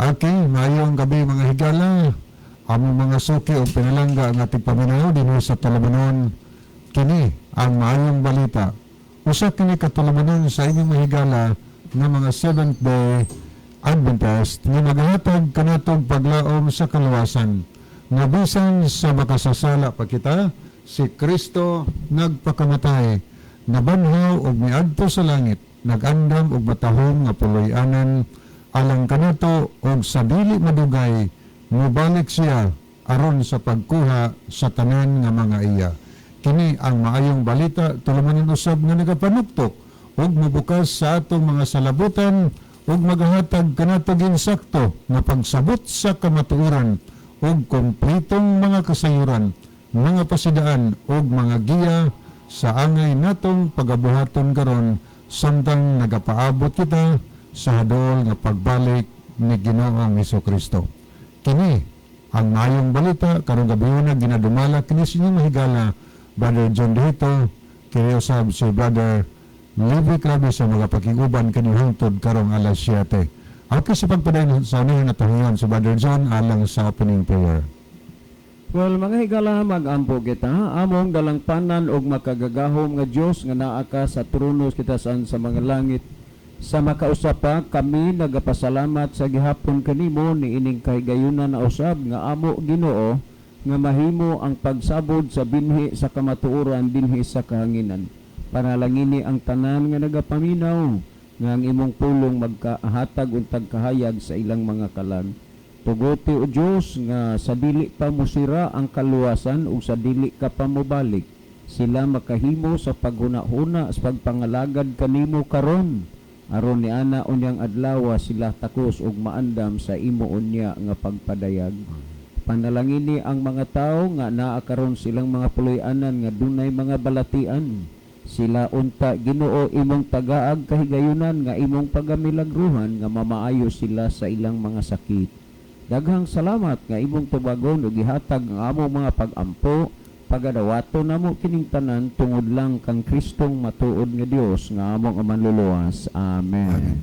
Okay, mayong gabi mga higala. Among mga suki o pinalangga ang ating paminaw din sa Tulumanon. Kini ang maayong balita. Usa kini katulumanon sa inyong mga higala ng mga Seventh-day Adventist nga maghatag kanatong paglaom sa kaluwasan. Nga bisan sa makasasala pa kita, si Kristo nagpakamatay, nabanhaw og miadto sa langit, nagandam og matahom nga puloy-anan, alang kanato og sa dili madugay, mubalik siya aron sa pagkuha sa tanan nga mga iya. Kini ang maayong balita tulumanon usab nga nagapanuktok ug mubukas sa atong mga salabutan ug maghatag kanato ginsakto nga pagsabot sa kamatuoran ug kompletong mga kasayuran, mga pasidaan ug mga giya sa angay natong pagabuhaton karon samtang nagapaabot kita sa hadol nga pagbalik ni Ginoong Hesukristo. Kini ang maayong balita karong gabi na ginadumala kini sa inyong mahigala Brother John Dito, kini usab si Brother Levi Krabi sa mga pakiguban kini hangtod karong alas 7. Okay, sa pagpadayon sa unahin na tahiyon si Brother John alang sa opening prayer. Well, mga higala, mag-ampo kita, among dalangpanan og makagagahom nga Dios nga naa ka sa trono kita saan sa mga langit. Sa makausapa kami nagapasalamat sa gihapon kanimo ni ining kahigayunan na usab nga amo Ginoo nga mahimo ang pagsabod sa binhi sa kamatuoran dinhi sa kahanginan. Panalangini ang tanan nga nagapaminaw nga ang imong pulong magkahatag untag kahayag sa ilang mga kalan. Tuguti o Diyos nga sa dili pa musira ang kaluwasan o sa dili ka pa mobalik. Sila makahimo sa paghuna-huna sa pagpangalagad kanimo karon. Aron ni ana unyang adlaw sila takos og maandam sa imo unya nga pagpadayag. Panalangini ang mga tao nga naa karon silang mga puloy-anan nga dunay mga balatian. Sila unta Ginoo imong tagaag kahigayunan nga imong pagamilagruhan nga mamaayo sila sa ilang mga sakit. Daghang salamat nga imong tubagon ug gihatag ang among mga pag-ampo, pagadawato namo kining tanan tungod lang kang Kristong matuod nga Dios nga among manluluwas. Amen.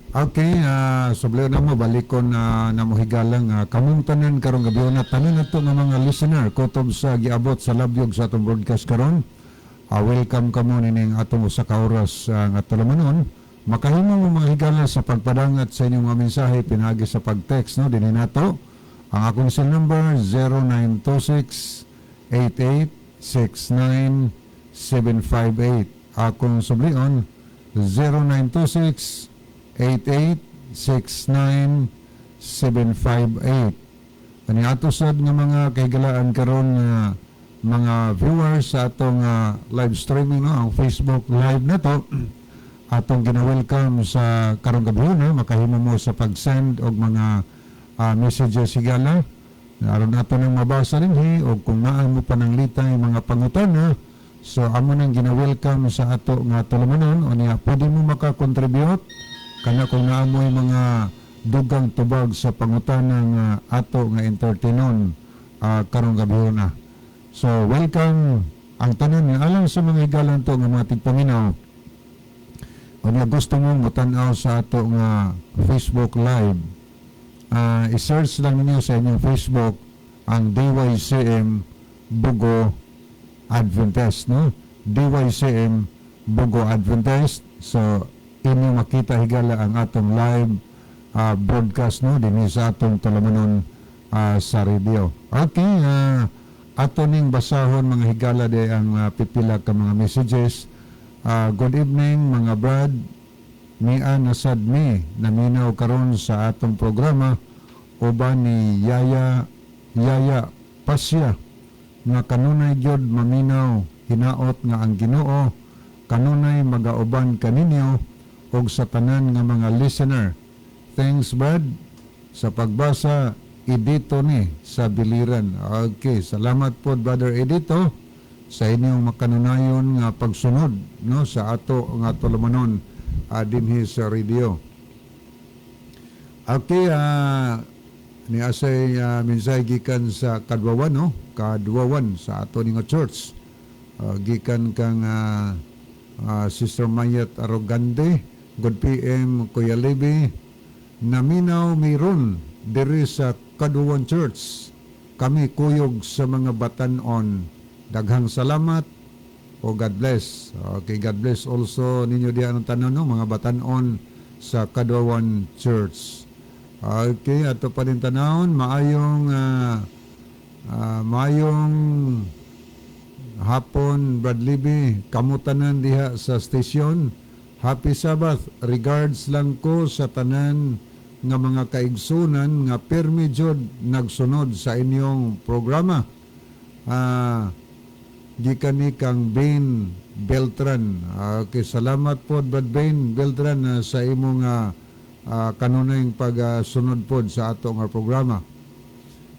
Okay, subliyo na mo, balikon na mo higalang kamong tanan karong gabi na tanan nato nga mga listener kutob sa giabot sa labyog sa atong broadcast karon. Welcome kamo nining atong usa ka oras nga tulumanon. Makahimo mo mga higala sa pagpadangat sa inyong mga mensahe pinagi sa pag-text no dinhi nato. Ang akong cell number 0926-8869-758. Akong sublion 0926-8869-758. Ani ato sad nga mga kahigalaan karon nga mga viewers sa atong live streaming no, ang Facebook live na to atong gina-welcome sa karong gabi na makahimo mo sa pag-send og mga messages higala aron nato nang mabasa dinhi og kung naa mo pananglitay mga pangutana so amo nang gina-welcome sa ato nga tulumanon unya pwede mo maka-contribute kana kung naa mo mga dugang tubag sa pangutana nga ato nga entertainon karong gabi na. So, welcome ang tanan nga alang sa mga higalan to nga mga tigpaminaw. Kung gusto mo mutanaw sa ato nga Facebook Live, i-search lang ninyo sa inyong Facebook ang DYCM Bugo Adventist, no? DYCM Bugo Adventist. So, inyo makita higala ang atong live broadcast, no? Dinhi sa atong tulumanon sa radio. Okay, ato ning basahon mga higala de ang pipila ka mga messages. Good evening mga brad. Mia nasad mi naminaw karon sa atong programa uban ni Yaya Pasya nga kanunay gyud maminaw hinaot nga ang Ginoo kanunay magauban kaninyo og sa tanan nga mga listener. Thanks brad sa pagbasa Edito ni sa Biliran. Okay, salamat po Brother Edito sa inyong makanunayon nga pagsunod no sa ato nga tulumanon dinhi sa radio. Okay, ni asay minsay gikan sa Kadwawan no, Kadwawan sa ato ning church. Gikan kang Sister Mayat Arrogante. Good PM Kuya Levi. naminaw mayroon diri sa Kaduwan Church. Kami kuyog sa mga batan-on. Daghang salamat o God bless. Okay, God bless also ninyo diyan ang tanan no, mga batan-on sa Kaduwan Church. Okay, ato pa rin tanawon, maayong hapon, Brad Libby, kamutanan diha sa station. Happy Sabbath. Regards lang ko sa tanan nga mga kaigsunan nga permi jud nagsunod sa inyong programa. Gikan ni kang Bain Beltran. Okay, salamat po Brad Bain Beltran sa imong kanunayng pagsunod pod sa ato nga programa.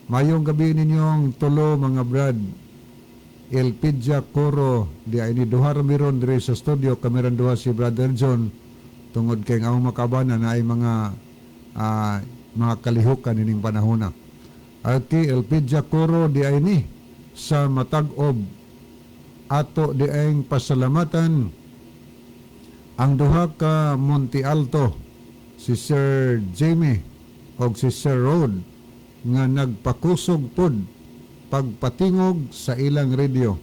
Mayong gabi ninyong tulo mga Brad. Elpidia Coro di ay ni duha miron diri sa studio, kameran duha si Brother John tungod kay ang makabana na ay mga kalihukan ining panahona. Okay, Elpidia Coro di ay ni sa matag-ob ato di ay pasalamatan ang duha ka Monte Alto, si Sir Jamie o si Sir Rod nga nagpakusog pod pagpatingog sa ilang radio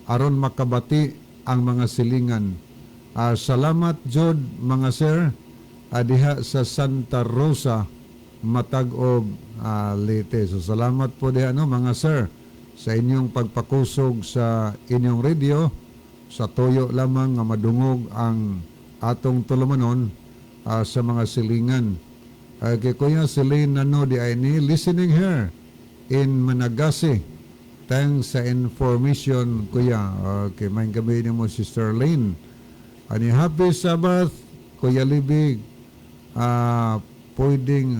aron makabati ang mga silingan. Salamat jud mga sir diha sa Santa Rosa matag-ob Leyte. So salamat po diha no mga sir sa inyong pagpakusog sa inyong radio, sa tuyo lamang nga madungog ang atong tulumanon sa mga silingan. Kay Kuya Celine Nano di ay ni listening here in Managasi. Thanks sa information, Kuya. Okay, may gabi ni mo, Sister Lynn. Ani Happy Sabbath, Kuya Libig. Pwedeng,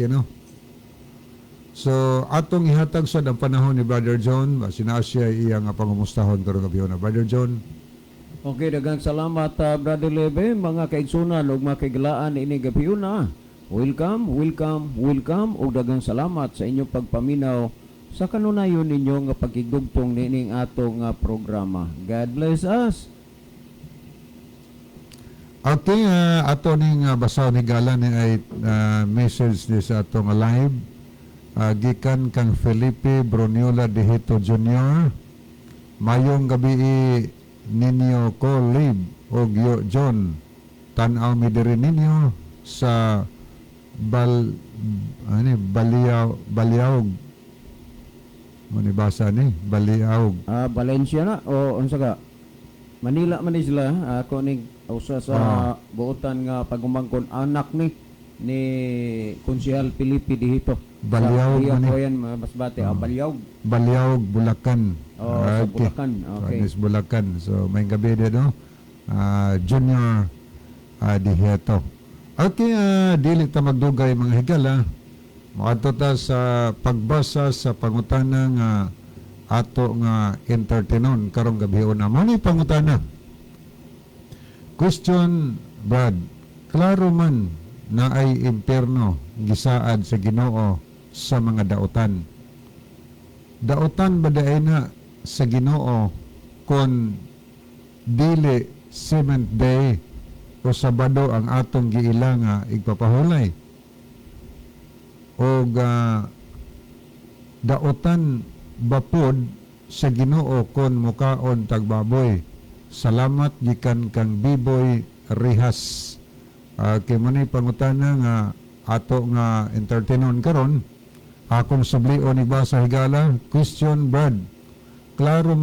no? So, atong ihatag sa ang panahon ni Brother John. Sinasya iyang pangumustahon karong gabi na. Brother John. Okay, daghang salamat Brother Lebe, mga kaigsunan ug mga kaigalaan ini gabi na. Welcome ug daghang salamat sa inyong pagpaminaw sa kanunayon ninyo nga pagigugtong nining ato nga programa. God bless us. Okay, ato ning basaw ni Gala ni ay message ni sa ato nga live. Gikan kang Felipe Broniola de Hito Jr. Mayong gabi ninyo ko Lib o John. Tanaw mi diri ninyo sa Baliaog. Manibasa ni Baliaog. Valencia na o unsa ka? Manila man ni sila. Ako ning usa sa buotan nga pagumangkon anak ni Konsehal Felipe Dihito. Baliaog man ni. Masbate Baliaog. Baliaog, Bulacan. Sa Bulacan. Okay. Sa Bulacan. So may gabi din no. Junior Dihito. Okay, dili ta magdugay mga higala. Maadto ta sa pagbasa sa pangutana nga ato nga entertainon karong gabi na. Mao ni pangutana. Question, Brad. Klaro man na ay impierno gisaad sa Ginoo sa mga daotan. Daotan ba daay na sa Ginoo kon dili seventh day o Sabado ang atong giila nga igpapahulay? O daotan bapod sa Ginoo kon mukaon tagbaboy. Salamat gikan kang Biboy Rihas. Kay manay pangutana nga ato nga entertainon karon. Akong sublion ni basa higala. Question, Brad. Klaro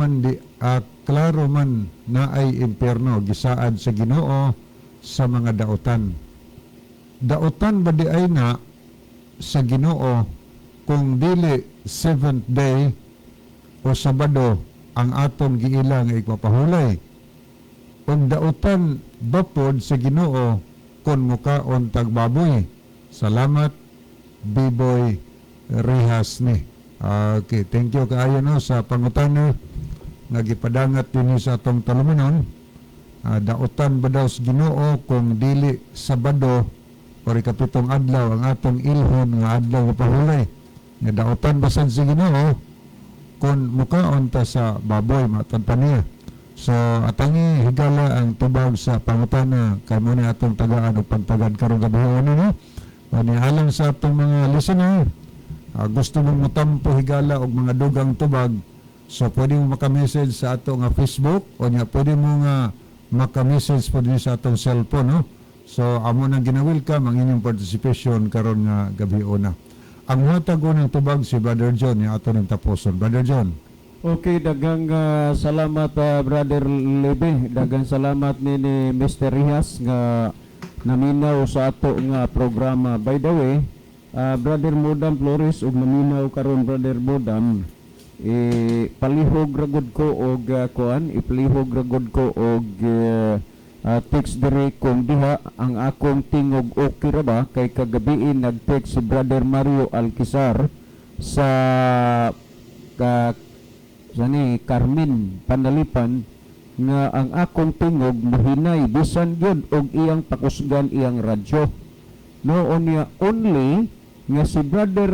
man na ay impierno gisaad sa Ginoo sa mga daotan. Daotan ba di ay na sa Ginoo kung dili seventh day o Sabado ang atong giila nga igpapahulay? Kung daotan bapod sa Ginoo kung mukaon tagbaboy? Salamat, Biboy Rehas ni. Okay, thank you kaayo no sa pangutana nga gipadangat dinhi sa atong talumanon. Daotan ba daw sa Ginoo kung dili Sabado o ikapitong adlaw ang atong ilhon nga adlaw nga pahulay? Nga daotan ba sad sa Ginoo kung mukaon ta sa baboy matagpan niya? So atangi higala ang tubag sa pangutana kay mo ni atong tagaan o pagtagad karong gabi no. Alang sa atong mga listener, gusto mong mutampo higala og mga dugang tubag, so pwede mo maka-message sa ato nga Facebook o nya pwede mo nga maka-message po din sa atong cellphone no. So amo nang gina-welcome ang inyong participation karon nga gabi na. Ang hatag ng tubag si Brother John yung ato ng tapuson. Brother John. Okay, dagang salamat Brother Lebe. Dagang salamat ni Mr. Rihas nga naminaw sa ato nga programa. By the way, Brother Modam Flores ug naminaw karon Brother Modam, palihog ragod ko og ipalihog ragod ko og text dire kung diha ang akong tingog okay ra ba kay kagabiin nag-text si Brother Mario Alquizar sa Carmen Panalipan nga ang akong tingog mahinay bisan gyud og iyang pakusgan iyang radyo. Noon niya only nga si Brother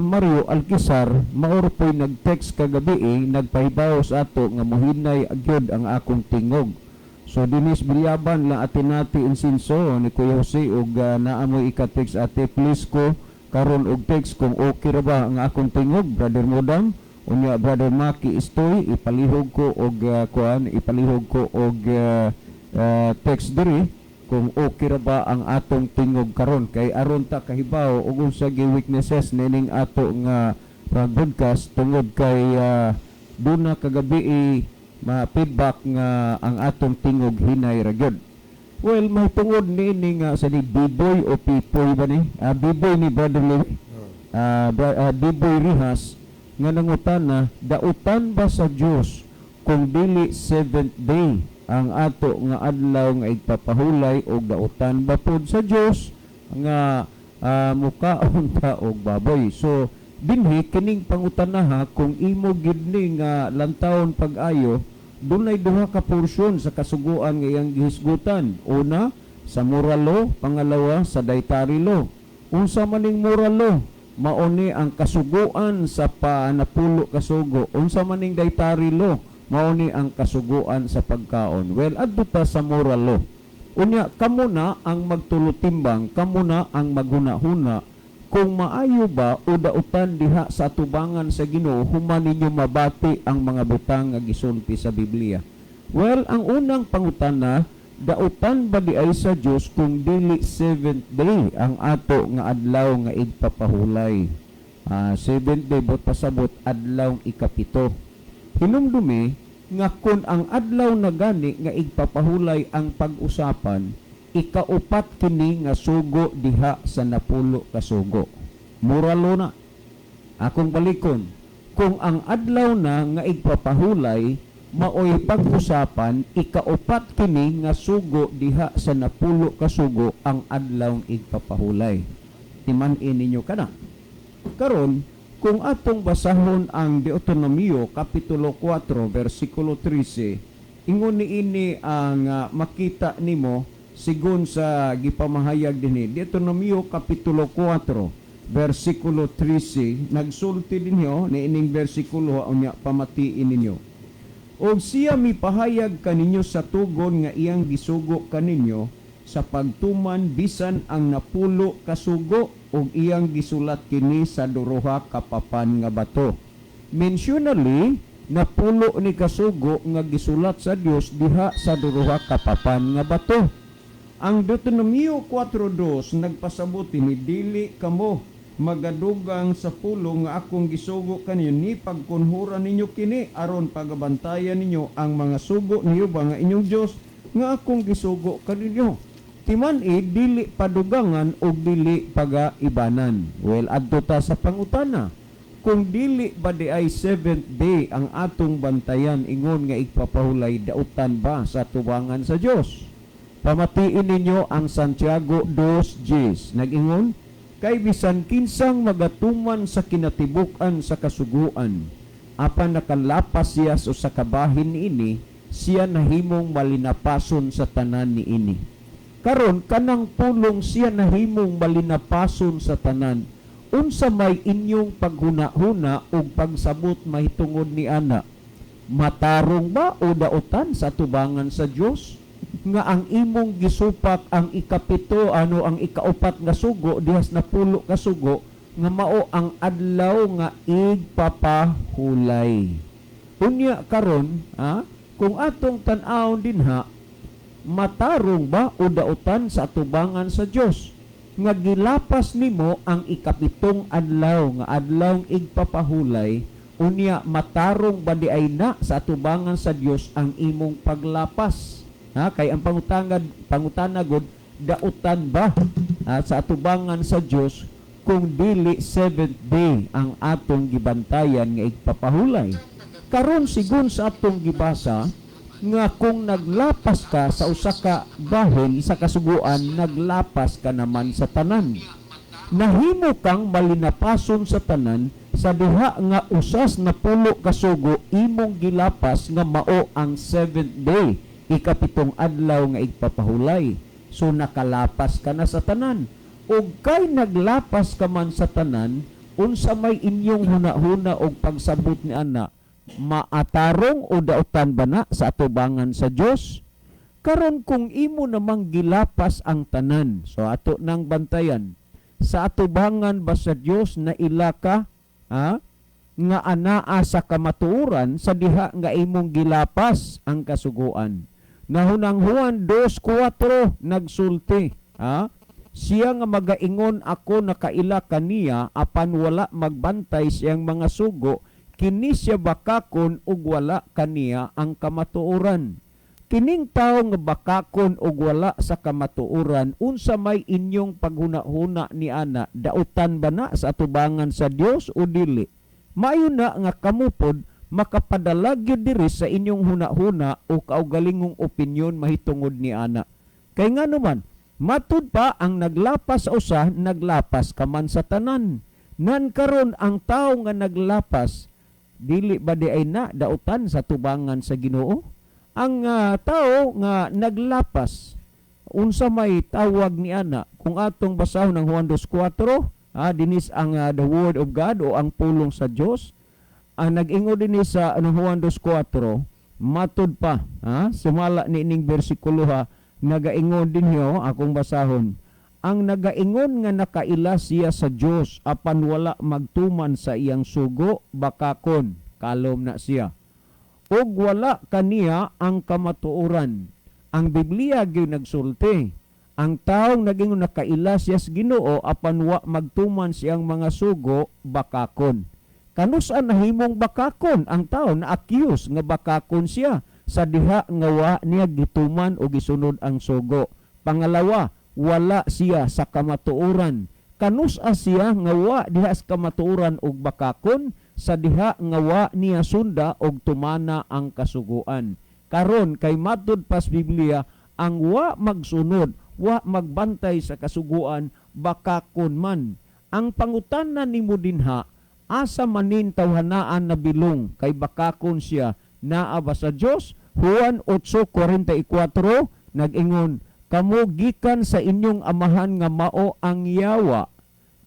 Mario Alquizar maorpoy nag-text kagabi nagpahibaw sa ato nga mahinay gyud ang akong tingog. So dinis bilyaban lang atinati insinso ni Kuya Jose ug naamoy ika-text ate please ko karon og text kung okay ra ba ang akong tingog Brother Modam unya Brother Maki Istoy ipalihog ko og ipalihog ko og text diri kung okay ra ba ang atong tingog karon kay aron ta kahibaw ug unsa gi weaknesses nining ato nga broadcast tungod kay duna kagabi ma-feedback nga ang atong tingog hinay ra gyud. Well, mahitungod ni nga sa ni B-boy o Pipoy ba ni? B-boy ni Brother Lee. B-boy Rihas nga nangutana, dautan ba sa Dios kung dili 7th day ang ato nga adlaw nga igpapahulay o dautan ba pod sa Dios nga mukaon ta og baboy. So dinhi kining pangutanaha kung imo gid ni nga lantawon pag-ayo dunay duha ka porsyon sa kasuguan nga iyang gihisgutan. Una, sa moral law, pangalawa sa dietary law. Unsa maning moral law? Mao ni ang kasuguan sa panapulo kasugo. Unsa maning dietary law? Mao ni ang kasuguan sa pagkaon. Well, adto ta sa moral law. Unya kamo na ang magtulutimbang, kamo na ang maghuna-huna kung maayo ba o dautan diha sa atubangan sa Ginoo human ninyo mabati ang mga butang nga gisulti sa Biblia. Well, ang unang pangutana, dautan ba di ay sa Dios kung dili 7th day ang ato nga adlaw nga igpapahulay? 7th day bot pasabot adlaw ikapito. Hinumdumi nga kun ang adlaw na gani nga igpapahulay ang pag-usapan ikaupat kini nga sugo diha sa napulo ka sugo. Muralo na. Akong balikon, kung ang adlaw na nga igpapahulay maoy pag-usapan ikaupat kini nga sugo diha sa napulo ka sugo ang adlaw igpapahulay. Timan-in ninyo kana. Karon, kung atong basahon ang Deuteronomio kapitulo 4 versikulo 13, ingon niini ang makita nimo sigon sa gipamahayag dinhi. Deuteronomio kapitulo 4 versikulo 13 nagsulti dinyo niining bersikulo unya pamatiin ninyo. Og siya mipahayag kaninyo sa tugon nga iyang gisugo kaninyo sa pagtuman bisan ang napulo kasugo og iyang gisulat kini sa duruha ka papan nga bato. Mentionally, napulo ni kasugo nga gisulat sa Dios diha sa duruha ka papan nga bato. Ang Deuteronomio 4:2 nagpasabot ni dili kamo magadugang sa pulo nga akong gisugo kaninyo ni pagkunhuran ninyo kini aron pagabantayan ninyo ang mga sugo niyo ba nga inyong Dios nga akong gisugo kaninyo. Timan-i dili padugangan o dili pagaibanan. Well, adto ta sa pangutana. Kung dili ba di ay 7th day ang atong bantayan ingon nga igpapahulay dautan ba sa tubangan sa Dios? Pamatiin ninyo ang Santiago 2:10. Nag-ingon, kay bisan kinsang magatuman sa kinatibukan sa kasuguan, apan nakalapas siya o sa kabahin ini, siya nahimong malinapason sa tanan ni ini. Karon kanang pulong siya nahimong malinapason sa tanan, unsa may inyong paghuna-huna o pagsabot mahitungod ni ana. matarong ba o dautan sa tubangan sa Dios nga ang imong gisupak ang ikapito ang ikaupat nga sugo dihas na pulo ka sugo nga mao ang adlaw nga igpapahulay. Unya karon kung atong tan-awon dinha, matarong ba o dautan sa atubangan sa Dios nga gilapas nimo ang ikapitong adlaw nga adlawng igpapahulay, unya matarong ba di ay na sa atubangan sa Dios ang imong paglapas? Kay ang pangutanagod, dautan ba sa atubangan sa Dios kung dili 7th day ang atong gibantayan nga igpapahulay? Karon sigon sa atong gibasa nga kung naglapas ka sa usa ka bahin sa kasuguan, naglapas ka naman sa tanan. Nahimo kang malinapason sa tanan sa diha nga usas na pulo ka sugo imong gilapas nga mao ang 7th day, ikapitong adlaw nga igpapahulay. So nakalapas ka na sa tanan. Ug kay naglapas ka man sa tanan, unsa may inyong hunahuna og pagsabot ni ana, maatarong o dautan ba na sa atubangan sa Dios? Karon kung imo namang gilapas ang tanan, so ato nang bantayan, sa atubangan ba sa Dios na ilaka nga anaa sa kamatuoran sa diha nga imong gilapas ang kasuguan? Nahunang Juan 2:4 nagsulti, siya nga magaingon ako nakaila kaniya apan wala magbantay siyang mga sugo, kini siya bakakon ug wala kaniya ang kamatuoran. Kining tawo nga bakakon ug wala sa kamatuoran, unsa may inyong paghuna-huna ni ana, dautan ba na sa atubangan sa Dios o dili? Maayo na nga kamupod makapadalag gyud diri sa inyong huna-huna o kaugalingong opinyon mahitungod ni ana. Kay ngano man, matud pa ang naglapas sa usa, naglapas ka man sa tanan. Nan karon ang tawo nga naglapas, dili ba di ay na dautan sa tubangan sa Ginoo? Ang tao nga naglapas, unsa may tawag ni ana? Kung atong basahon ng Juan 2:4, dinis ang the word of God o ang pulong sa Dios. Ang nag-ingo dinis sa Juan 2:4, matud pa, sumala ni ining bersikulo nagaingon din akong basahon. Ang nagaingon nga nakaila siya sa Dios apan wala magtuman sa iyang sugo, bakakon, kalom na siya. Og wala kaniya ang kamatuoran. Ang Biblia gyud nagsulti, ang taong naging nakaila siya sa Ginoo apan wa magtuman siyang mga sugo, bakakon. Kanusa nahimong bakakon ang tao na accuse nga bakakon siya sa diha nga wa niya gituman o gisunod ang sugo. Pangalawa, wala siya sa kamatuoran. Kanusa siya nga wa diha sa kamatuoran og bakakon sa diha nga wa niya sunda og tumana ang kasuguan. Karon kay matud pas Biblia, ang wa magsunod, wa magbantay sa kasuguan, bakakon man. Ang pangutanan nimo dinha, asa manin tawhanaan na bilong kay bakakon siya, naa ba sa Dios? Juan 8:44 nag-ingon, kamo gikan sa inyong amahan nga mao ang yawa,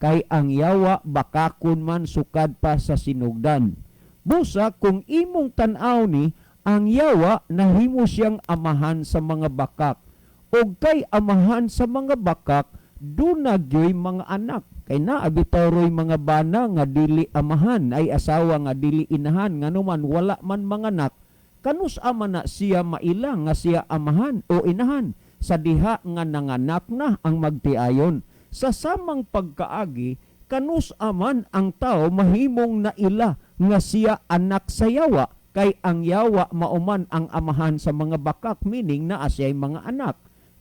kay ang yawa bakakon man sukad pa sa sinugdan. Busa kung imong tan-aw ni, ang yawa nahimo siyang amahan sa mga bakak. Og kay amahan sa mga bakak, dunagyoy mga anak. Kay naabitaw ro'y mga bana nga dili amahan, ay asawa nga dili inahan, nganuman wala man mga anak, kanus ama na siya mailang nga siya amahan o inahan, sa diha nga nanganak na ang magtiayon. Sa samang pagkaagi, kanus aman ang tao mahimong naila nga siya anak sa yawa, kay ang yawa mauman ang amahan sa mga bakak, meaning na siya'y mga anak.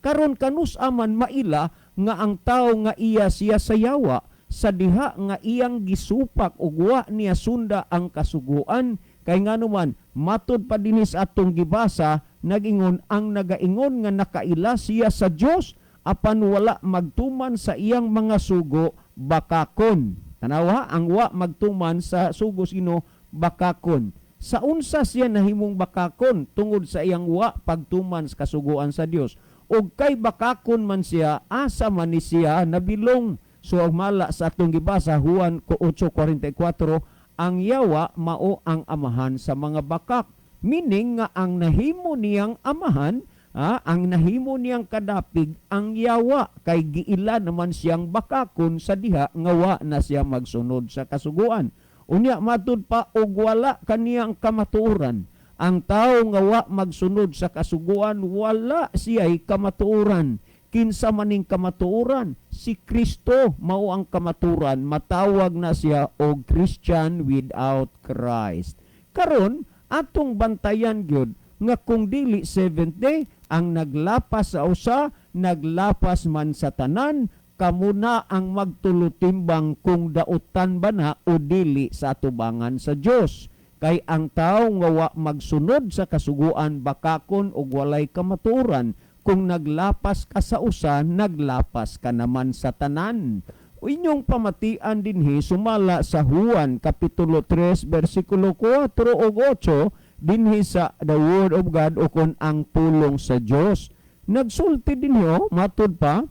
Karon kanus aman maila nga ang tao nga iya siya sa yawa, sa diha nga iyang gisupak ug wa niya sunda ang kasuguan, kay nganuman matud pa dinis atong gibasa, nagingon ang nagaingon nga nakaila siya sa Dios apan wala magtuman sa iyang mga sugo, bakakon. Tanawa, ang wa magtuman sa sugo sino, bakakon. Sa unsa siya nahimong bakakon tungod sa iyang wa pagtuman sa kasuguan sa Dios. Og kay bakakon man siya, asa man ni siya nabilong. So ang mala sa atong gibasa Juan 8:44, ang yawa mao ang amahan sa mga bakak. Meaning nga ang nahimo niyang amahan, ang nahimo niyang kadapig ang yawa kay giila naman siyang bakakon sa diha nga wa na siya magsunod sa kasuguan. Unya matud pa og wala kaniyang kamatuoran. Ang tao nga wa magsunod sa kasuguan wala siya'y kamatuoran. Kinsa maning kamatuoran? Si Kristo mao ang kamatuoran. Matawag na siya og Christian without Christ. Karon atong bantayan gyud nga kung dili seventh day ang naglapas sa usa, naglapas man sa tanan, kamuna ang magtulutimbang kung dautan ba na o dili sa atubangan sa Dios. Kay ang tao nga wa magsunod sa kasuguan bakakon og walay kamatuoran, kung naglapas ka sa usa, naglapas ka naman sa tanan. O inyong pamatian dinhi sumala sa Juan kapitulo 3 bersikulo 4 ug 8 dinhi sa the word of God o kon ang pulong sa Dios. Nagsulti dinhi matud pa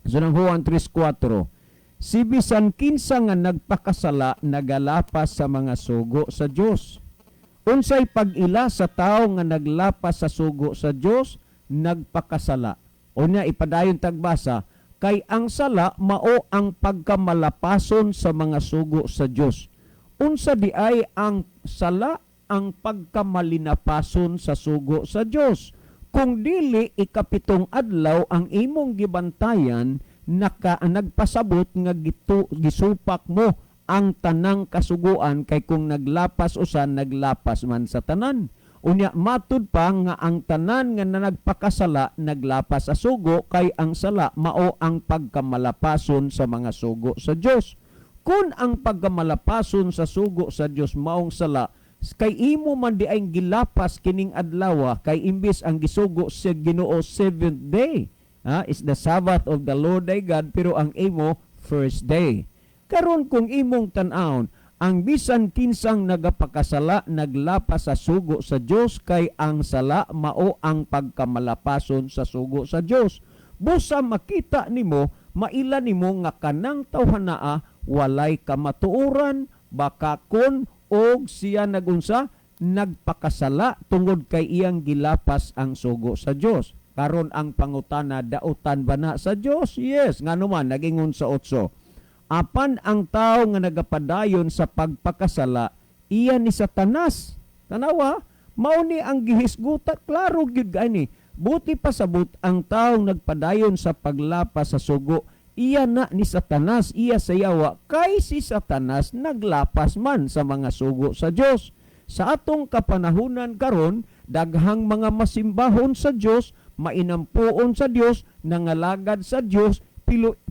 sa Juan 3:4. Si bisan kinsa nga nagpakasala nagalapas sa mga sugo sa Dios. Unsay pag-ila sa tao nga naglapas sa sugo sa Dios, nagpakasala. Unya ipadayon tagbasa, kay ang sala mao ang pagkamalapason sa mga sugo sa Dios. Unsa di ay ang sala ang pagkamalinapason sa sugo sa Dios. Kung dili ikapitong adlaw ang imong gibantayan, nagpasabot nga gisupak mo ang tanang kasuguan kay kung naglapas usan naglapas man sa tanan. Unya matud pa nga ang tanan nga nagpakasala naglapas sa sugo kay ang sala mao ang pagkamalapason sa mga sugo sa Dios. Kung ang pagkamalapason sa sugo sa Dios maong sala, kay imo man di ay gilapas kining adlaw kay imbis ang gisugo sa Ginoo seventh day. Is the Sabbath of the Lord thy God, pero ang imo first day. Karon kung imong tan-awon, ang bisan kinsang nagapakasala naglapas sa sugo sa Dios kay ang sala mao ang pagkamalapason sa sugo sa Dios. Busa makita nimo, maila nimo nga kanang tawhanaa walay kamatuoran, bakakon og siya nagunsa nagpakasala tungod kay iyang gilapas ang sugo sa Dios. Karon ang pangutana, dautan ba na sa Dios? Yes, ngano man nagingon sa 8. Apan ang tao nga nagapadayon sa pagpakasala, iya ni Satanas. Tanawa, mao ni ang gihisgutat, klaro gyud gani. Buti pa sabot ang taong nagpadayon sa paglapas sa sugo, iya na ni Satanas, iya sa yawa, kay si Satanas naglapas man sa mga sugo sa Dios. Sa atong kapanahunan karon, daghang mga masimbahon sa Dios, mainampuon sa Dios, nangalagad sa Dios,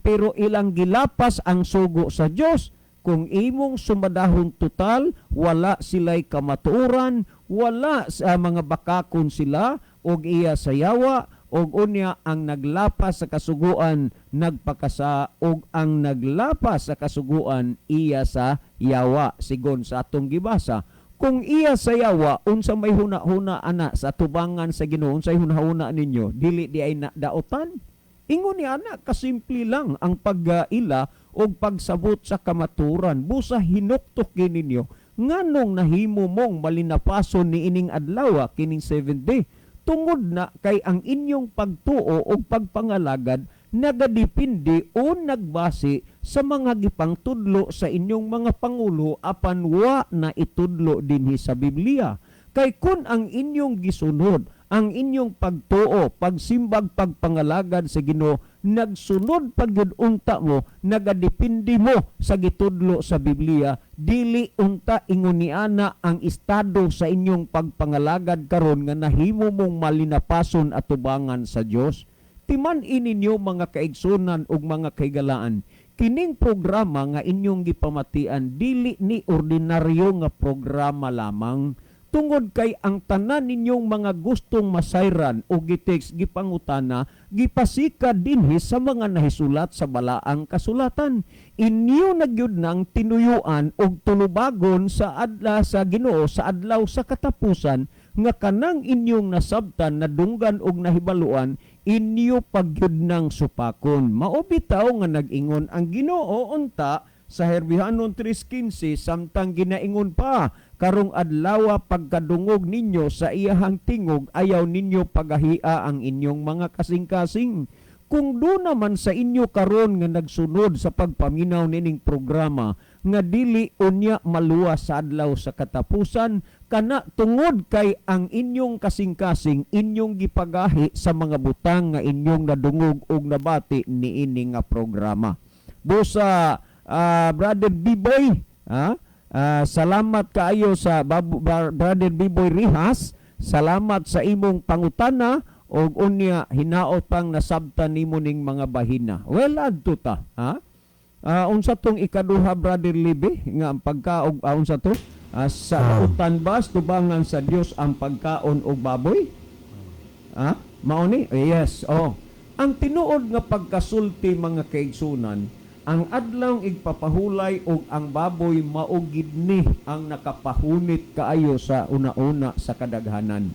pero ilang gilapas ang sugo sa Dios. Kung imong sumadahon total, wala sila'y kamatuoran, wala sa mga bakakon sila, og iya sa yawa, og unya ang naglapas sa kasuguan, nagpakasa, og ang naglapas sa kasuguan, iya sa yawa, sigon sa atong gibasa. Kung iya sa yawa, unsa may huna-huna ana sa tubangan sa Ginoo, unsay huna-huna ninyo, dili di ay daotan. Ingon ni ana, kasimple lang ang pag-ila o pagsabot sa kamaturan. Busa hinuktok ninyo, nganong nahimo mong malinapason ni ining adlaw, kining 7th day. Tungod na kay ang inyong pagtuo o pagpangalagad nagadipindi o nagbase sa mga gipang tudlo sa inyong mga pangulo apan wa na itudlo dinhi sa Biblia. Kay kun ang inyong gisunod, ang inyong pagtuo, pagsimbag, pagpangalagad sa Ginoo, nagsunod pagyud unta mo, nagadipindi mo sa gitudlo sa Biblia, dili unta ingon ni ana ang estado sa inyong pagpangalagad karon nga nahimo mong malinapason at tubangan sa Dios. Timan ininyo mga kaigsunan ug mga kaigalaan, kining programa nga inyong gipamatian dili ni ordinaryo nga programa lamang, tungod kay ang tanan ninyong mga gustong masayran o gitext gipangutana, gipasika dinhi sa mga nahisulat sa balaang kasulatan. Inyo nagyud nang tinuyuan og tulubagon sa adla sa Ginoo sa adlaw sa katapusan nga kanang inyong nasabtan, nadunggan og nahibaluan, inyo pagyud nang supakon. Mao bitaw nga nag-ingon ang Ginoo unta sa Herbihanon 3:15 samtang ginaingon pa, karong adlaw pagkadungog ninyo sa iyahang tingog ayaw ninyo pagahia ang inyong mga kasing-kasing. Kung do naman sa inyo karon nga nagsunod sa pagpaminaw nining programa nga dili unya maluwas sa adlaw sa katapusan, kana tungod kay ang inyong kasing-kasing inyong gipagahi sa mga butang nga inyong nadungog og nabati niini nga programa. Busa Brother Biboy, salamat kaayo sa Brother Biboy Rihas, salamat sa imong pangutana og unya hinaot pang nasabtan nimo ning mga bahina. Well, adto ta, unsa tong ikaduha, Brother Libby, nga ang pagkaog unsa to? Sa kautan ba tubangan sa Dios ang pagkaon og baboy? Mao ni? Yes, Ang tinuod nga pagkasulti mga kaigsunan, ang adlaw igpapahulay og ang baboy mao gid ni ang nakapahunit kaayo sa una-una sa kadaghanan.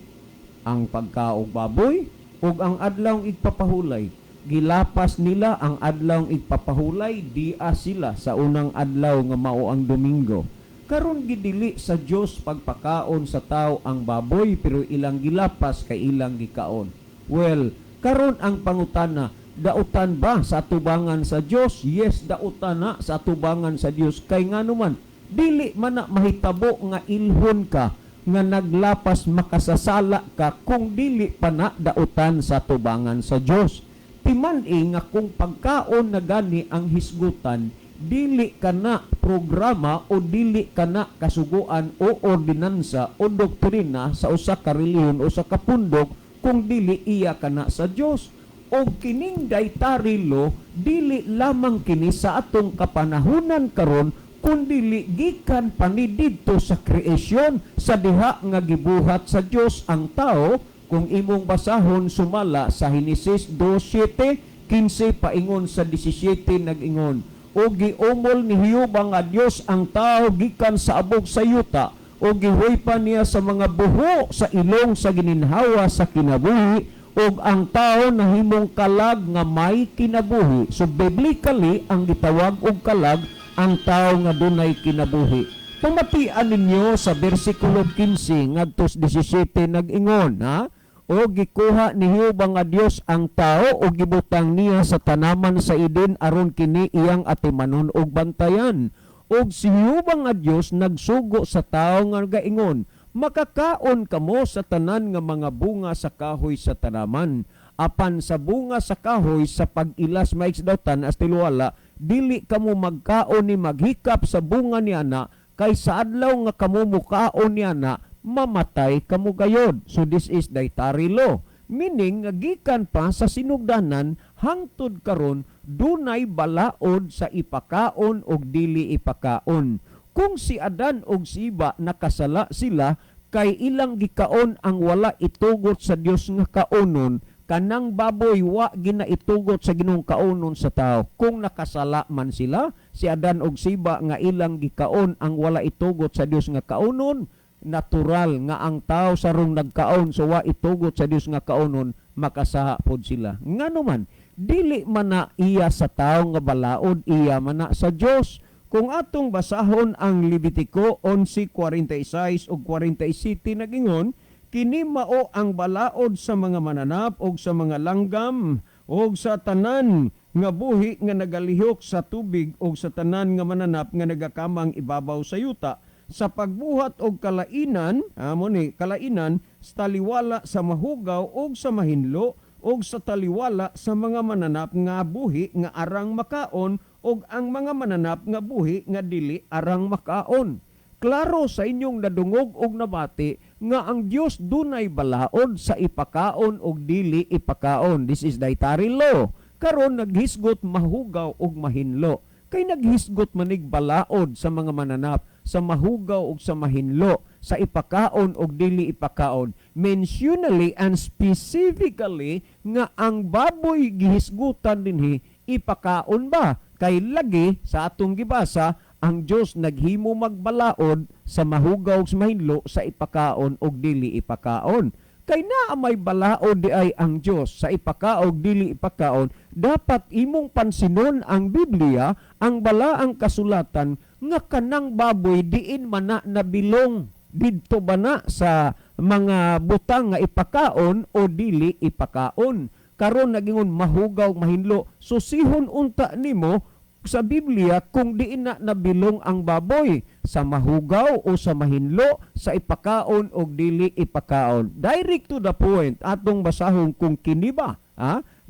Ang pagkaog baboy ug ang adlaw igpapahulay, gilapas nila ang adlaw igpapahulay, dia sila sa unang adlaw nga mao ang Domingo. Karon gidili sa Dios pagpakaon sa tao ang baboy, pero ilang gilapas kay ilang gikaon. Well, karon ang pangutana, dautan ba sa atubangan sa Dios? Yes, dautan na sa atubangan sa Dios. Kay nganuman, dili man na mahitabo nga ilhon ka nga naglapas makasasala ka kung dili pa na dautan sa tubangan sa Dios. Timan-i nga kung pagkaon na gani ang hisgutan, dili ka na programa o dili ka na kasuguan o ordinansa o doktrina sa usa ka relihiyon o sa kapundok kung dili iya ka na sa Dios. O kining daytarilo, dili lamang kini sa atong kapanahunan karon, kundi gikan pani didto sa kreasyon, sa diha nga gibuhat sa Dios ang tao. Kung imong basahon sumala sa Henesis 2:7-15 paingon sa 17 nag-ingon, o giumol ni Hiyuba nga Dios ang tao gikan sa abog sa yuta, o gihuy-pa niya sa mga buho sa ilong sa gininhawa sa kinabuhi, ug ang tao nahimong kalag nga may kinabuhi. So biblically ang gitawag og kalag ang tao nga dunay kinabuhi. Pamatian ninyo sa bersikulo 15 ngadto 17 nag-ingon, o gikuha ni Hiyuba nga Dios ang tao o gibutang niya sa tanaman sa Eden aron kini iyang atimanon og bantayan. Og si Hiyuba nga Dios nagsugo sa tao nga gaingon, makakaon kamo sa tanan nga mga bunga sa kahoy sa tanaman, apan sa bunga sa kahoy sa pag-ilas maiksdawtan as tiluwala, dili kamo magkaon ni maghikap sa bunga niana, kay sa adlaw nga kamo mukaon niana, mamatay kamo gayod. So this is dietary law, meaning gikan pa sa sinugdanan hangtod karon dunay balaod sa ipakaon og dili ipakaon. Kung si Adan og si Eva nakasala sila, kay ilang gikaon ang wala itugot sa Dios nga kaonon, kanang baboy wa ginaitugot sa Ginoong kaonon sa tao. Kung nakasala man sila, si Adan og si Eva nga ilang gikaon ang wala itugot sa Dios nga kaonon, natural nga ang tao sarong nagkaon so wa itugot sa Dios nga kaonon, makasaha pod sila. Nganuman, dili man na iya sa tao nga balaod, iya man na sa Dios. Kung atong basahon ang Levitico 11:46 ug 47 nagingon, kini mao ang balaod sa mga mananap og sa mga langgam og sa tanan nga buhi nga nagalihok sa tubig og sa tanan nga mananap nga nagakamang ibabaw sa yuta, sa pagbuhat og kalainan, kalainan sa taliwala sa mahugaw og sa mahinlo og sa taliwala sa mga mananap nga buhi nga arang makaon og ang mga mananap nga buhi nga dili arang makaon. Klaro sa inyong nadungog og nabati nga ang Dios dunay balaod sa ipakaon og dili ipakaon. This is dietary law. Karon naghisgot mahugaw og mahinlo. Kay naghisgot manig balaod sa mga mananap, sa mahugaw og sa mahinlo, sa ipakaon og dili ipakaon. Mentionally and specifically nga ang baboy gihisgutan dinhi ipakaon ba? Kay lagi sa atong gibasa, ang Dios naghimo magbalaod sa mahugaw sa mahinlo, sa ipakaon og dili ipakaon. Kay naa may balaod di ay ang Dios sa ipakaon og dili ipakaon, dapat imong pansinon ang Biblia ang balaang kasulatan nga kanang baboy diin man na nabilong didto ba na sa mga butang nga ipakaon o dili ipakaon. Karon nagingon mahugaw mahinlo. Susihon unta nimo sa Biblia kung diin na nabilong ang baboy sa mahugaw o sa mahinlo, sa ipakaon o dili ipakaon. Direct to the point atong basahon kung kiniba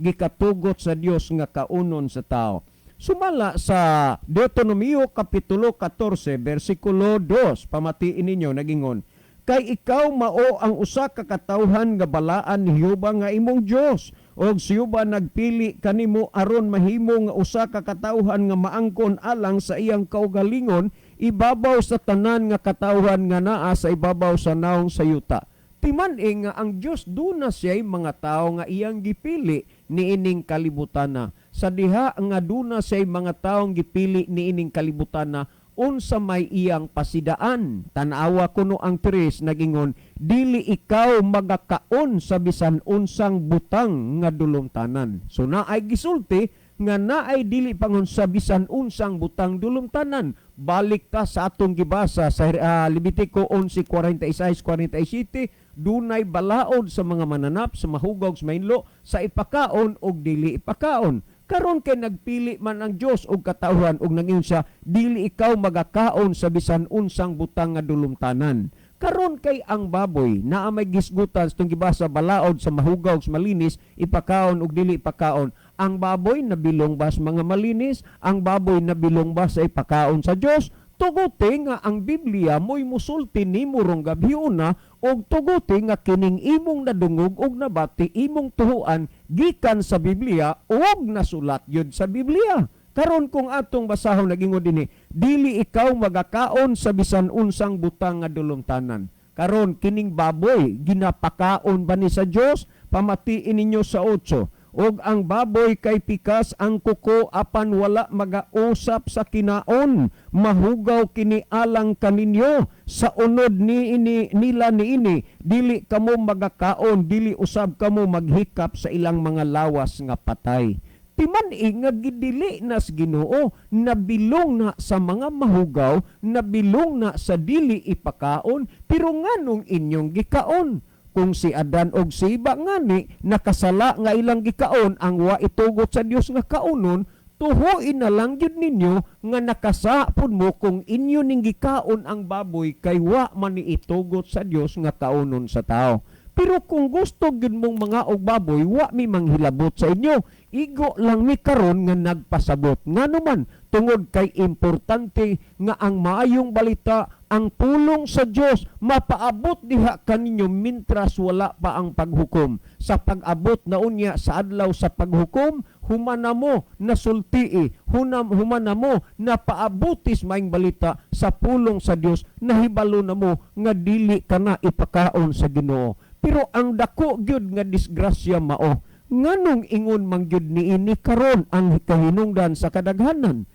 gikatugot sa Dios nga kaunon sa tao. Sumala sa Deuteronomio Kapitulo 14, versikulo 2, pamatiin ninyo, nagingon, kay ikaw mao ang usa ka katawhan nga balaan ni Jehova nga imong Dios, og siyuba nagpili kanimo aron mahimo nga usa ka katawhan nga maangkon alang sa iyang kaugalingon, ibabaw sa tanan nga katawhan nga naa sa ibabaw sa naong sa yuta. Timan nga ang Dios duna siya'y mga tao nga iyang gipili niining kalibutana. Sa diha nga duna siya'y mga taong gipili niining kalibutana, unsa may iyang pasidaan. Tanawa kuno ang tres nagingon, dili ikaw magakaon sa bisan unsang butang nga dulumtanan. So naay gisulti nga naay dili pangon sa bisan unsang butang dulumtanan. Balik ta sa atong gibasa sa Levitico 11:46-47, dunay balaod sa mga mananap, sa mahugog, sa mainlo, sa ipakaon og dili ipakaon. Karon kay nagpili man ang Dios og katawhan og nangingon siya, dili ikaw magakaon sa bisan unsang butang nga dulumtanan. Karon kay ang baboy naa may gisgutan sa gibasa balaod sa mahugaw sa malinis, ipakaon og dili ipakaon. Ang baboy nabilong ba sa mga malinis? Ang baboy nabilong ba sa ipakaon sa Dios? Tuguti nga ang Biblia mo'y musulti nimo rong gabhiuna og tuguti nga kining imong nadungog og nabati imong tuhuan gikan sa Biblia og nasulat yun sa Biblia. Karon kung atong basahon nagingon dinhi, dili ikaw magakaon sa bisan unsang butang nga dulumtanan. Karon kining baboy ginapakaon ba ni sa Dios? Pamatiin ninyo sa 8. Og ang baboy kay pikas ang kuko apan wala magausap sa kinaon, mahugaw kini alang kaninyo sa unod nila niini, dili kamo magakaon, dili usab kamo maghikap sa ilang mga lawas nga patay. Timan nga gidili nas Ginoo, nabilong na sa mga mahugaw, nabilong na sa dili ipakaon, pero nganong inyong gikaon? Kung si Adan og si Iba ngani nakasala nga ilang gikaon ang wa itugot sa Dios nga kaunon, tuhoin na lang gyud ninyo nga nakasapod mo kung inyo ning gikaon ang baboy kay wa man ni itugot sa Dios nga kaunon sa tao. Pero kung gusto gyud mong mga og baboy, wa mi manghilabot sa inyo. Igo lang mi karon nga nagpasabot. Nganuman tungod kay importante nga ang maayong balita, ang pulong sa Dios mapaabot diha kaninyo mintras wala pa ang paghukom. Sa pag-abot na unya sa adlaw sa paghukom, humana mo nasultii, humana mo na paabutis maing balita sa pulong sa Dios, nahibalo na mo nga dili ka na ipakaon sa Ginoo. Pero ang dako gyud nga disgrasya mao, nganong ingon man gyud niini karon ang kahinungdan sa kadaghanan?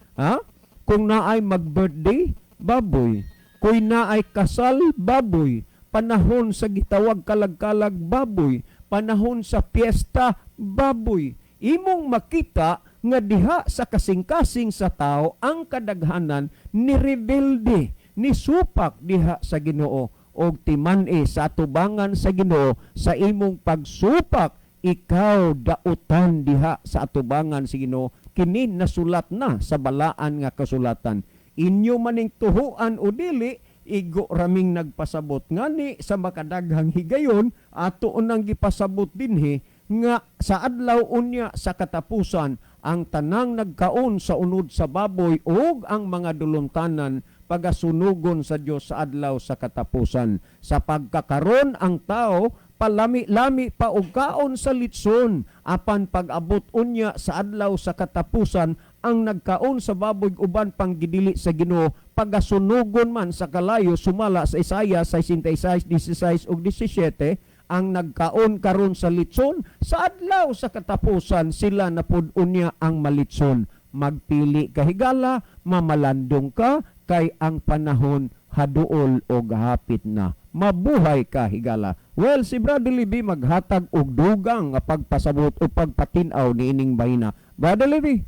Kung naay mag-birthday, baboy. Kung naay kasal, baboy. Panahon sa gitawag kalag-kalag, baboy. Panahon sa piyesta, baboy. Imong makita nga diha sa kasing-kasing sa tao ang kadaghanan ni rebelde, ni supak diha sa Ginoo. Og timan-e sa atubangan sa Ginoo, sa imong pagsupak, ikaw dautan diha sa atubangan sa Ginoo, kini nasulat na sa balaan nga kasulatan. Inyo maning tuhuan o dili, igo raming nagpasabot. Ngani sa makadaghang higayon, ato unang gipasabot dinhi, nga sa adlaw unya sa katapusan, ang tanang nagkaon sa unod sa baboy ug ang mga dulumtanan pagasunugon sa Dios sa adlaw sa katapusan. Sa pagkakaron ang tao palami-lami pa og kaon sa litson, apan pag-abot unya sa adlaw sa katapusan ang nagkaon sa baboy uban pang gidili sa Ginoo, pagasunugon man sa kalayo sumala sa Isaiah 66:16 ug 17, ang nagkaon karon sa litson sa adlaw sa katapusan sila napud unya ang malitson. Magpili ka higala, mamalandong ka, kay ang panahon haduol o gahapit na. Mabuhay ka higala. Well, si Brother Levi maghatag og dugang nga pagpasabot o pagpatinaw ni ining bahina. Brother Levi.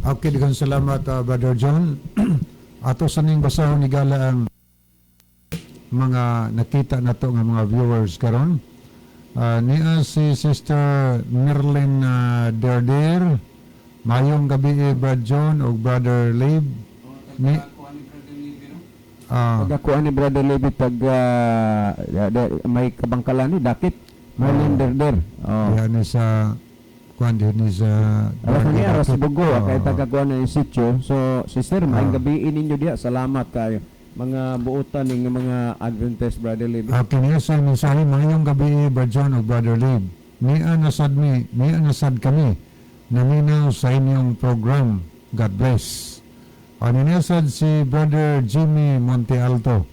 Okay, daghang salamat Brother John. Ato sa ning basahon ni gala ang mga nakita nato nga mga viewers karon. Niya si Sister Merlin Derder. Mayong gabi Brother John o Brother Lib. Ni Pagkakuan ni Brother Levi may kabangkalan ni dakit Marlin Derder. Yan ni sa kuan din ni sa Alas na niya, aras bugo, Oo. kaya tagakuan na yung sityo. So, sister, may gabiin ninyo diya. Salamat kayo. Mga buutan ng mga Adventist, Brother Levi. Okay, niya sa mensahe mayong gabi Brother John o Brother Lib. Niya nasad kami naminaw sa inyong program. God bless. Aninasad si Brother Jimmy Monte Alto.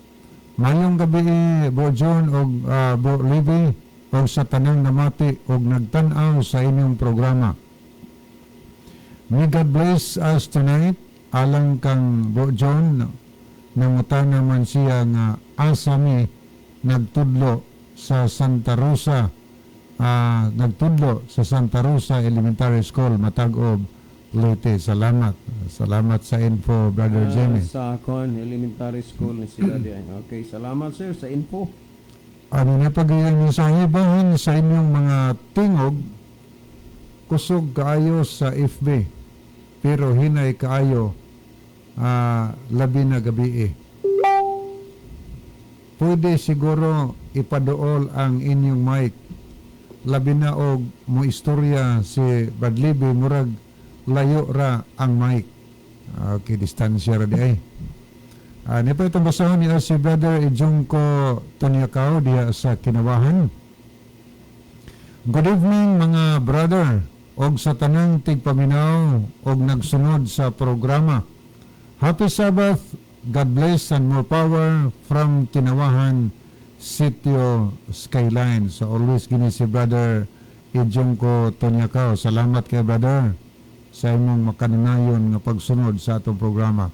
Mayong gabi Bro John o Bro Levi o sa tanang namati o nagtanaw sa inyong programa. May God bless us tonight. Alang kang Bro John, nangutan naman siya nga asami nagtudlo sa Santa Rosa Elementary School Matag-Ob, Leyte. Salamat sa info Brother Jimmy. Sa Elementary School ni sila diyan. Okay, salamat sir sa info. Ano na pag-iyan mensahe bahin sa inyong mga tingog, kusog kaayo sa FB, pero hinay kaayo labi na gabi Pwede siguro ipadool ang inyong mic. Labi na og mo istorya si Badlibi murag layo ra ang mic. Okay, distansya ra di ay. Nipa itong basahon niya si Brother Ijungko Tonyakaw diya sa Kinawahan. Good evening mga brother og sa tanang tigpaminaw og nagsunod sa programa. Happy Sabbath, God bless and more power from Kinawahan, Sitio Skyline. So always gini si Brother Ijungko Tonyakaw. Salamat kay brother sa imong makananayon nga pagsunod sa atong programa.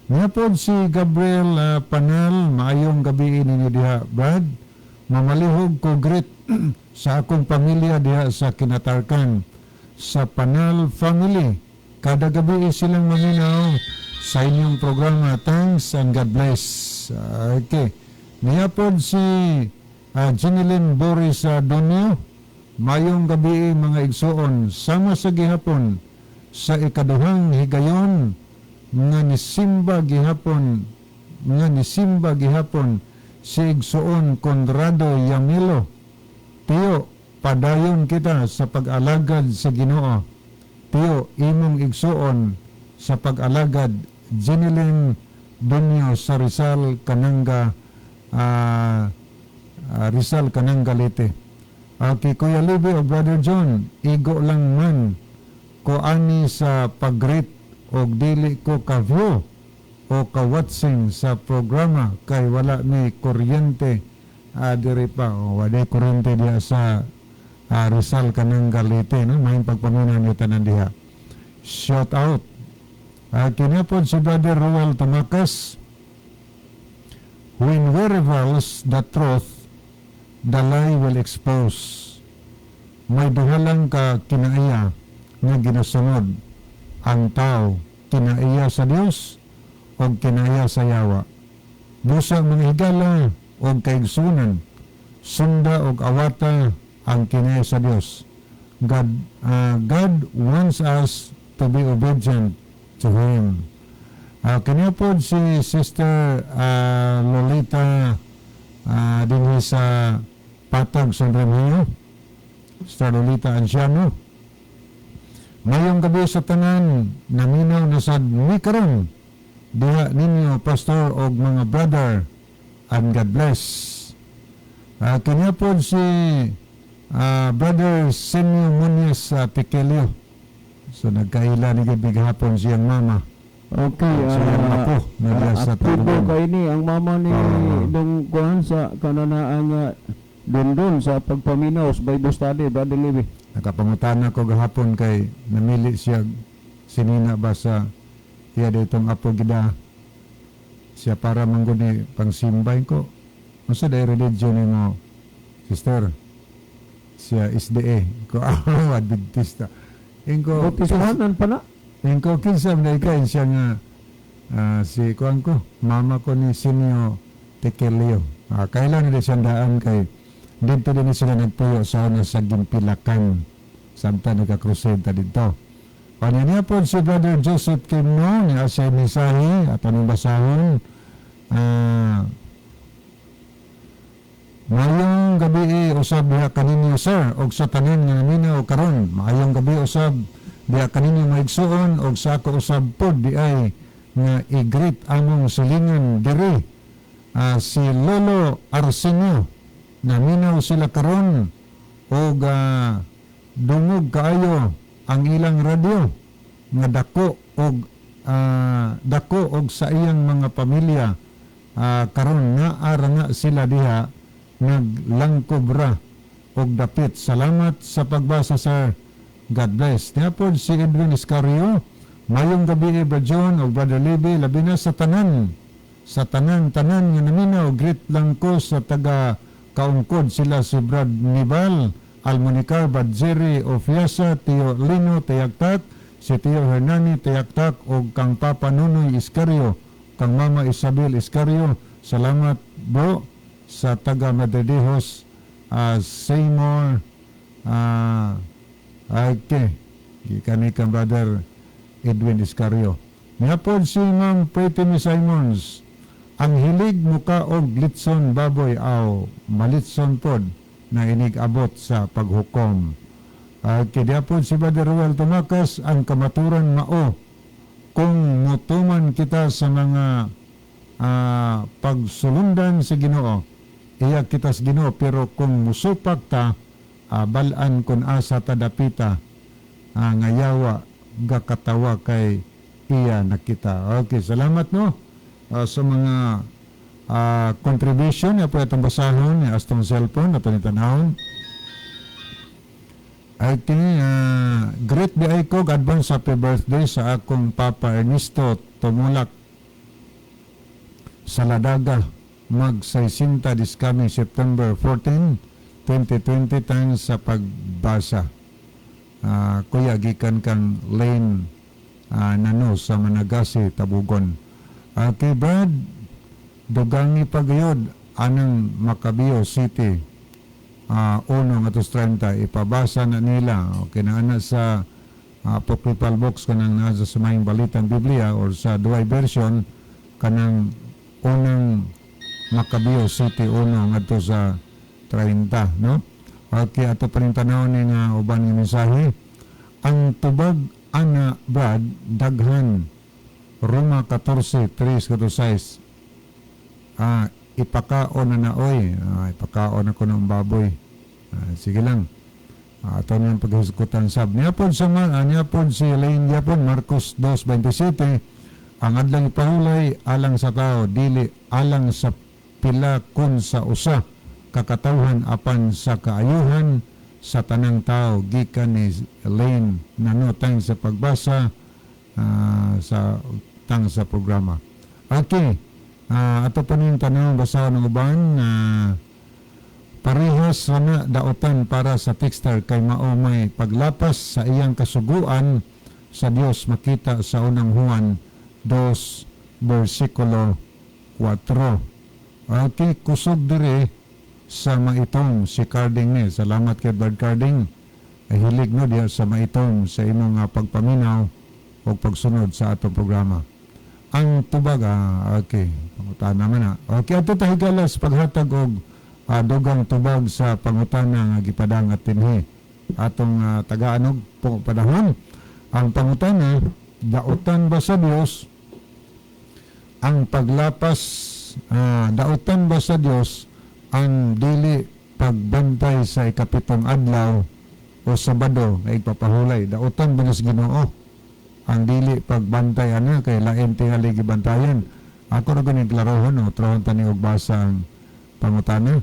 Ngapod si Gabriel Panal, maayong gabi ninyo diha, Brad. Mamalihog ko greet sa akong pamilya diha sa Kinatarkan, sa Panal family. Kada gabi silang maminaw sa inyong programa. Thanks and God bless. Okay. Ngapod si Jeneline Boris Donio, maayong gabi mga igsoon. Sama sa gihapon sa ikaduhang higayon nga nisimba gihapon si igsoon Conrado Yamilo. Tiyo, padayon kita sa pag-alagad sa Ginoo. Tiyo, imong igsoon sa pag-alagad Jeneline Donio sa Rizal Kananga Leyte. Okay, Kuya Libby o Brother John, igo lang man ko ani sa pag-greet o dili ko ka-view o ka-watching sa programa kay wala ni kuryente diri pa o wala kuryente diya sa Rizal Kananga Leyte, no? May pagpamunan niyo tanan diha. Shout out. Kinapod si Brother Roel Tumakas. When we reveals the truth, the lie will expose. May duhalang ka kinaiya nga ginasunod ang tao, kinaiya sa Dios o kinaiya sa yawa. Busa mga higala o kaigsunan, sunda o awata ang kinaiya sa Dios. God wants us to be obedient to Him. Kinapod si Sister Lolita din sa Patag, San Remigio, Sister Lolita Anciano. Ngayong gabi sa tanan, naminaw na sa karon diha ninyo, pastor o mga brother, and God bless. Kinapod si Brother Senyo Muñez Piquelio. So nagkaila ni gabigahapon siyang mama. Okay, Siyang apo na diya sa Tibo tanan. kayo ni, ang mama ni Dong Kuhan sa kananaan nga dundun sa pagpaminaw sa Bible study, Brother Levi. Nakapangutana ko gahapon kay namili siya sinina ba sa iya ditong apo gida siya para mangguni pangsimbay ko. Unsa day religion mo, sister? Siya SDA ko Adventista. Ingo Bautisahanan pa na? Ingko kinsa man kay siya nga si kuan ko, mama ko ni Sinyo Tekelio. Kailan nila siya daan kay dito din sila nagpuyo sa una sa Gimpilakan samtang nagka-crusade ta dito. Kanya niya po si Brother Joseph Kimno ni Asya Misahi at anong basahon. Mayong gabi usab diha kaninyo sir og sa tanan nga naminaw karon. Mayong gabi usab diha kaninyo maigsuon og sa ako usab pod di ay nga i-greet among silingan diri si Lolo Arsenio. Naminaw sila karon og dungog kaayo ang ilang radyo nga dako og sa iyang mga pamilya karon nga ara nga sila diha naglangkobra og dapit. Salamat sa pagbasa sir. God bless. Napod si Edwin Iscario. Mayong gabi Brother John o Brother Libby, labi na sa tanan nga naminaw. Greet lang ko sa taga kaungkod sila si Brad Nibal, Almonicar Badzeri Ofiasa, Tio Lino Tayagtak, si Tio Hernani Tayagtak o kang Papa Nunoy Iscario, kang Mama Isabel Iscario. Salamat bro sa taga Madridejos, Seymour, kani kang Brother Edwin Iscario. Niapod si Ma'am Pretty Miss Simons, ang hilig muka og litson baboy aw malitson pod na inig abot sa paghukom. Diapod si Brother Ruel Tumakas, ang kamaturan mao kung mutuman kita sa mga pagsulundan sa Ginoo, iya kita sa Ginoo, pero kung musupak ta balaan kun asa ta dapita ngayawa gakatawa kay iya nakita. Okay, salamat no sa mga contribution na po itong basahon ni Astong cellphone na panitanahon. I think great di ay ko advance happy birthday sa akong Papa Ernesto Tumulak sa Ladaga mag 60 this coming September 14, 2020 tang sa pagbasa. Kuya gikan kang Lane Nano sa Managasi, Tabugon. Kay Brad, dugangi pagayod anang Macabeo City, 1:30 ipabasa na nila. Okay na ana sa apocryphal books kanang nasa sa mayong balitang Biblia or sa duay version kanang unang Macabeo City 1 ngadto sa 30, no? Okay, ato pa rin tanaw ni nga uban nga mensahe. Ang tubag ana Brad daghan Roma 14:3-6 ipakaon na naoy. Ipakaon ako ng baboy. Sige lang. Ato niyang paghisgutan sab. Niapon sa niapon si Elaine Yapon, Marcos 2:27. Ang adlang ipahulay alang sa tao, dili alang sa pila kun sa usa. Kakatawhan apan sa kaayuhan sa tanang tao. Gikan ni Elaine nanotang sa pagbasa sa programa. Okay. Ato pa niyong tanong basa ng uban parehas na daotan para sa texter kay mao may paglapas sa iyang kasuguan sa Dios makita sa unang Juan 2 versikulo 4. Okay, kusog dire sa maitong si Carding ni. Salamat kay Brad Carding. Hilig no diya sa maitong sa imong pagpaminaw o pagsunod sa atong programa. Ang tubag, okay, pangutana man na. Okay, ato tahigalas paghatag og dugang tubag sa pangutana nga gipadang at tinhi. Atong tagaanog padahon. Ang pangutana, dautan ba sa Dios ang paglapas, dautan ba sa Dios ang dili pagbantay sa ikapitong adlaw o Sabado na ipapahulay? Dautan ba na sa Ginoo ang dili pagbantay kay lain tingali gibantayan? Ako ra ganing klarohon o trahon tani og basa ang pangutana.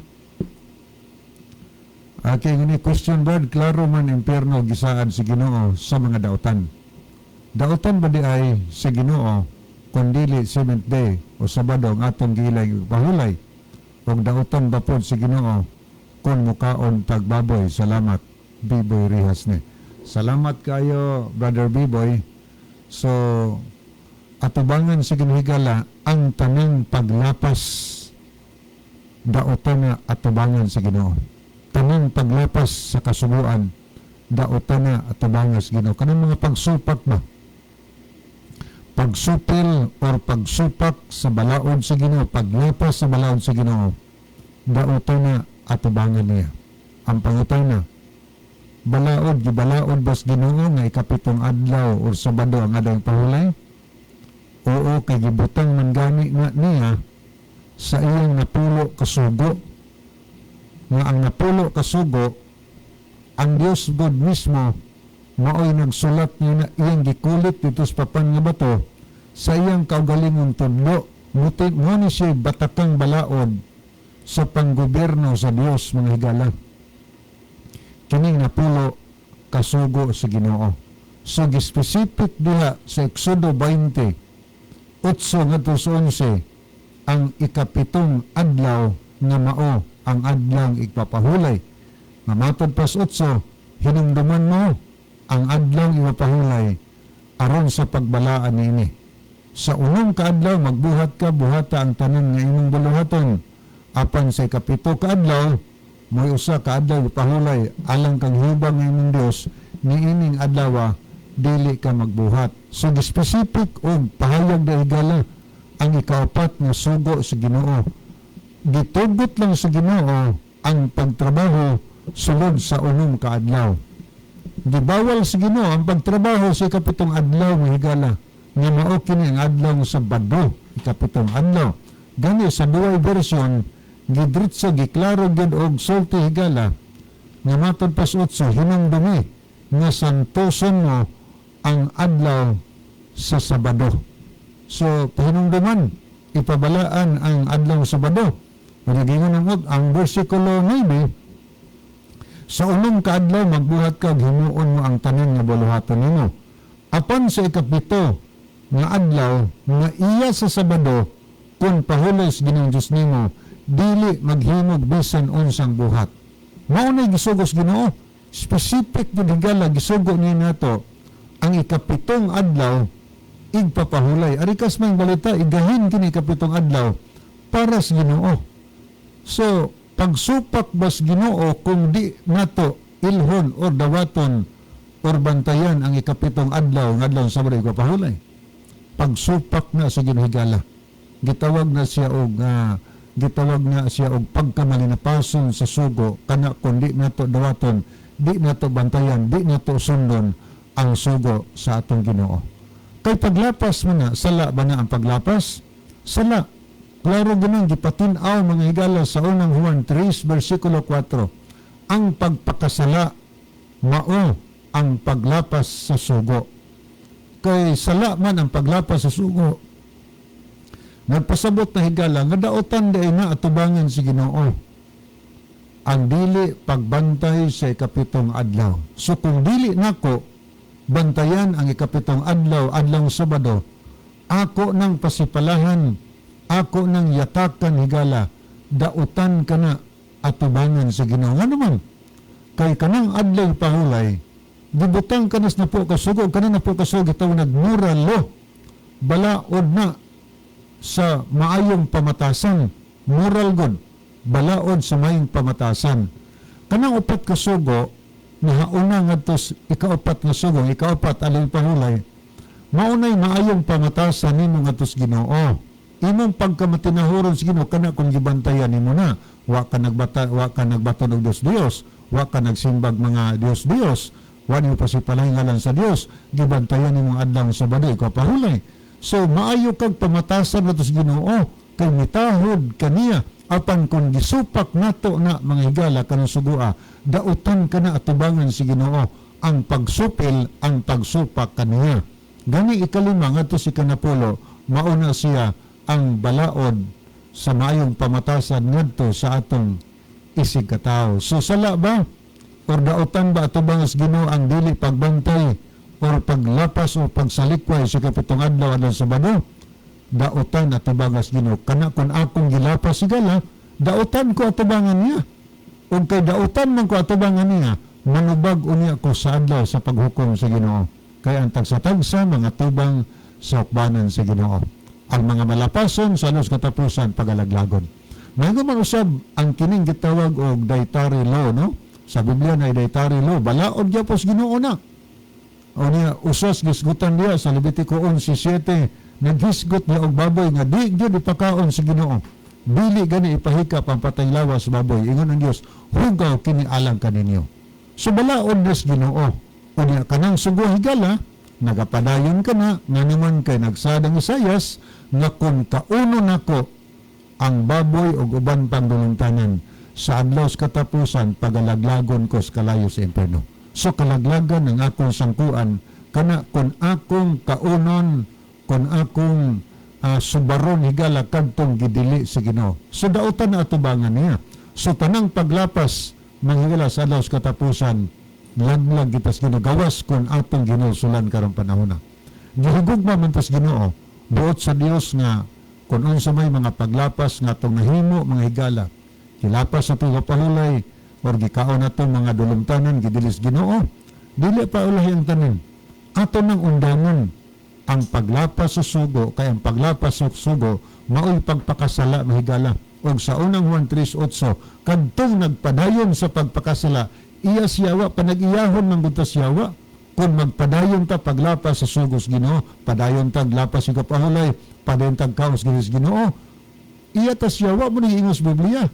Okay, ngini question Brad, klaro man impierno gisaad si Ginoo sa mga dautan. Dautan ba di ay si Ginoo kung dili 7th day o Sabado ang atong gilay pahulay? Kung dautan ba po si Ginoo kung mukaon tagbaboy? Salamat, Biboy Rihas ni. Salamat kayo, Brother Biboy. So atubangan sa ginhigala ang tanang paglapas daotan na atubangan sa Ginoo. Tanang paglapas sa kasubuan daotan na atubangan sa Ginoo. Kanang mga pagsupak ba? Pagsupil or pagsupak sa balaod sa Ginoo, paglapas sa balaod sa Ginoo, daotan na atubangan niya. Ang pangutana, balaod bas Ginoo nga ikapitong adlaw or Sabado ang adlaw pahulay? Oo, kay gibutang man gani nga niya sa iyang napulo kasugo. Nga ang napulo kasugo, ang Dios God mismo maoy nagsulat niya na iyang gikulit dito sa papan nga bato sa iyang kaugalingong tudlo. Mutin mo ni siya batakang balaod sa panggobyerno sa Dios, mga higala. Kining napulo kasugo sa Ginoo. So gispecific diha sa Exodo 20 8 ngadto sa 11 ang ikapitong adlaw nga mao ang adlaw ipapahulay. Nga matod pas 8, hinumduman mo ang adlaw ipapahulay aron sa pagbalaan niini. Sa unong kaadlaw magbuhat ka, buhata ang tanan nga imong buluhaton. Apan sa ikapito kaadlaw mo'y usa ka adlaw ipahulay alang kang hubang ng imong Dios niining adlaw dili ka magbuhat. So specific o pahayag na higala ang ikaapat nga sugo sa Ginoo. Gitugot lang sa Ginoo ang pagtrabaho sulod sa unong kaadlaw. Gibawal sa Ginoo ang pagtrabaho sa ikapitong adlaw nga higala nga mao kini ang adlaw sa Sabado, ikapitong adlaw. Gani sa duay version gidritso giklaro gid og sulti higala nga matod pas 8 hinungdumi nga santoson mo ang adlaw sa Sabado. So, hinungdaman, ipabalaan ang adlaw sa Sabado. Panagingon ang versikulo 9, sa unong kaadlaw magbuhat ka, himuon mo ang tanan nga buluhaton nimo. Apan sa ikapito nga adlaw nga iya sa Sabado, kung pahulay sa Ginoong Diyos nimo, dili maghimog bisan unsang buhat. Maunay gisugos Ginoo, specific na higala gisugo niya nato ang ikapitong adlaw igpapahulay. Arikas may balita, igahin kini ikapitong adlaw para sa Ginoo. So, pagsupak bas Ginoo kung di nato ilhon or dawaton or bantayan ang ikapitong adlaw ng adlaw sa Sabado igpapahulay. Pagsupak na sa ginhigala. Gitawag na siya og pagkamalinapason sa sugo kana kung di nato dawaton, di nato bantayan, di nato sundon ang sugo sa atong Ginoo. Kay paglapas mo na, sala ba na ang paglapas? Sala. Klaro ganun, gipatinaw mga higala sa unang Juan 3, versikulo 4. Ang pagpakasala, mao ang paglapas sa sugo. Kay sala man ang paglapas sa sugo, nagpasabot na higala, nga daotan day na atubangan si Ginoo. Ang dili pagbantay sa ikapitong adlaw. So kung dili nako bantayan ang ikapitong adlaw, adlaw Sabado, ako nang pasipalahan, ako nang yatakan higala, dautan ka na atubangan sa Ginoo. Nga naman, kay kanang adlaw pahulay, gibutang kanas na po kasugo, kanang na po kasugo, itaw nagmura lo, balaod na sa maayong pamatasan, moral good, balaod sa maayong pamatasan. Kanang upat kasugo, nahauna nga to ikaapat nga sugong, ikaapat alay pahulay, maunay maayong pamatasan nimo nga tos Ginoo. Imong pagkamatinahuron sa Ginoo kana kung gibantayan nimo na, wa ka nagbaton og Dios, wa ka nagsimbag mga Dios, wa nimo pasipalahingalan sa Dios, gibantayan nimo adlaw sa Sabado ikaw pahulay. So maayo kag pamatasan nga tos Ginoo kay mitahod kaniya. Apan kung gisupak nato na mga higala kanang sugua, dautan ka na atubangan si Ginoo ang pagsupil, ang pagsupak kaniya. Gani ikalima ngadto si kanapulo, mauna siya ang balaod sa maayong pamatasan ngadto sa atong isig katao. So sala ba or dautan ba atubangan si Ginoo ang dili pagbantay or paglapas o pagsalikway sa kapitong adlaw adlaw Sabado? Dautan at tabangas Ginoo. Kana kung akong gilapas sigala, dautan ko atubangan niya. Kung kay dautan man ko atubangan niya, manubag unya ko sa adlaw sa paghukom sa Ginoo. kay ang tagsa-tagsa mga tubang sa hukbanan sa Ginoo. Ang mga malapason sa alos katapusan pagalaglagon. Ngayon man usab ang kining gitawag og dietary law, no? Sa Biblia na dietary law, balaod gyapos Ginoo na. O niya usas gisgutan niya sa Levitico 11:7, naghisgot niya og baboy nga di gyud ipakaon sa Ginoo. Dili gani ipahika pampatay lawas baboy. Ingon ang Dios, hugaw kini alang kaninyo. So balaod nas Ginoo. O niya kanang sugo higala, nagapadayon ka na, nga naman kay nagsadang Isayas, nga kung kauno nako ang baboy o uban pang dulungtanan sa adlaw sa katapusan pagalaglagon ko sa kalayo sa impierno. So kalaglagan ng akong sangkuan kana kung akong kaunon, kung akong subaron higala kadtong gidili sa Ginoo. So dautan na atubangan niya. So tanang paglapas manghigala sa adlaw sa katapusan, laglag gitas Ginoo gawas kung atong ginusulan karong panahon na. Gihigugma man tas Ginoo buot sa Dios nga kung unsa may mga paglapas nga atong nahimo mga higala. Gilapas sa pagpahulay or gikaon atong mga dulumtanan gidilis Ginoo. Dili pa ulahi ang tanim. Ato nang undangon ang paglapas sa sugo kay ang paglapas sa sugo mao'y pagpakasala mahigala. Og sa unang Juan 3:8 kadtong nagpadayon sa pagpakasala iya siyawa panag-iyahon ng butas siyawa. Kung magpadayon ta paglapas sa sugos Ginoo, padayon tag lapas sa kapahulay, padayon tag kaos ginis Ginoo. Iya ta siyawa mo ni ingos Biblia.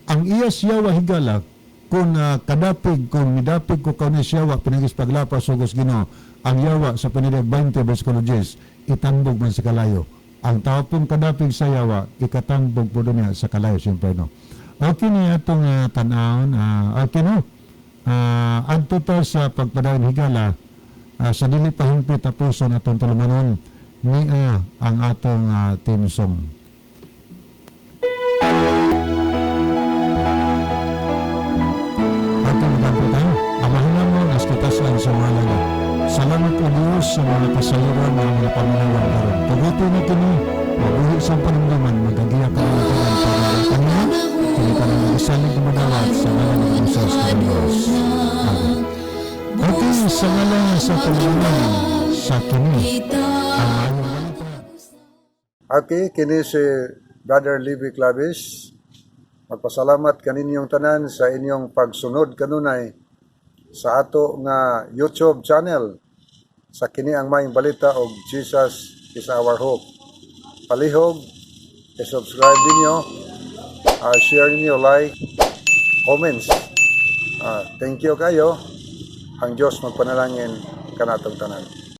Ang iya siyawa higala kung kadapig kung midapig ko kauni siyawa pinagis paglapas sugos Ginoo. Ang yawa sa panidad 20 versikulo 10 itambog man sa kalayo. Ang tao pong kadapig sa yawa ikatambog po niya sa kalayo sa impierno. Okay niya itong tanawon. Okay no? Adto ta sa pagpadayon higala. Sa dili pa hingpit tapuson atong tulumanon niya ang atong team song. Atong magkamputan, amahan mo nas kitasan sa mga lala. Salamat o Diyos sa mga kasayuran ng mga paminawan karon. Tuguto na kini, mabuhi sa panamdaman, magagiya ka ng tanan para ng kanina, kini ka ng isalig na madawat sa mga ng Diyos ng Diyos. Amen. Okay, sa ngalan sa tulungan sa kini ang ayong balita. Okay, kini si Brother Levi Clavis. Magpasalamat kaninyong tanan sa inyong pagsunod kanunay sa ato nga YouTube channel sa kini ang maayong balita og Jesus is our hope. Palihog, i-subscribe ninyo, share ninyo, like, comments. Thank you kayo. Ang Diyos magpanalangin kanatong tanan.